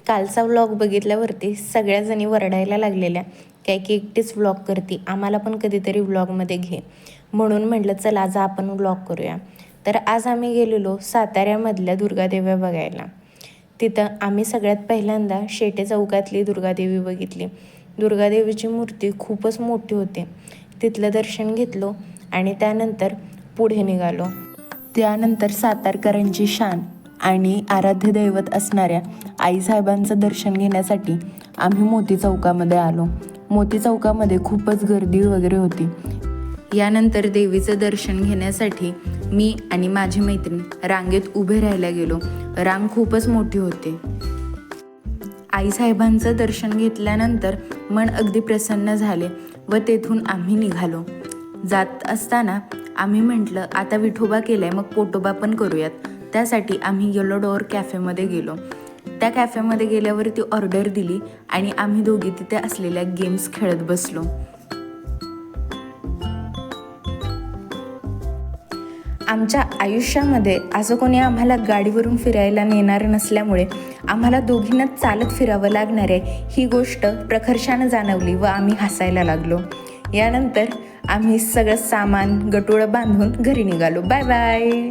कालचा व्लॉग बघितल्यावरती सगळ्याजणी वरडायला लागलेल्या काय की एकटीच व्लॉग करते, आम्हाला पण कधीतरी व्लॉगमध्ये घे. म्हणून म्हटलं चला आज आपण व्लॉग करूया. तर आज आम्ही गेलेलो साताऱ्यामधल्या दुर्गादेव्या बघायला. तिथं आम्ही सगळ्यात पहिल्यांदा शेटे चौकातली दुर्गादेवी बघितली. दुर्गादेवीची मूर्ती खूपच मोठी होती. तिथलं दर्शन घेतलो आणि त्यानंतर पुढे निघालो. त्यानंतर सातारकरांची शान आणि आराध्य दैवत असणाऱ्या आईसाहेबांचं दर्शन घेण्यासाठी आम्ही मोती चौकामध्ये आलो. मोती चौकामध्ये खूपच गर्दी वगैरे होती. यानंतर देवीचं दर्शन घेण्यासाठी मी आणि माझी मैत्रीण रांगेत उभे राहायला गेलो. रांग खूपच मोठी होती. आईसाहेबांचं दर्शन घेतल्यानंतर मन अगदी प्रसन्न झाले व तेथून आम्ही निघालो. जात असताना आम्ही म्हटलं आता विठोबा केलाय मग पोटोबा पण करूयात. त्यासाठी आम्ही येलो डोअर कॅफेमध्ये गेलो. त्या कॅफेमध्ये गेल्यावरती ऑर्डर दिली आणि आम्ही दोघी तिथे असलेल्या गेम्स खेळत बसलो. आमच्या आयुष्यामध्ये असं कोणी आम्हाला गाडीवरून फिरायला नेणार नसल्यामुळे आम्हाला दोघींनाच चालत फिरावं लागणार आहे ही गोष्ट प्रखर्षानं जाणवली व आम्ही हसायला लागलो. यानंतर आम्ही सगळं सामान गटोळं बांधून घरी निघालो. Bye bye.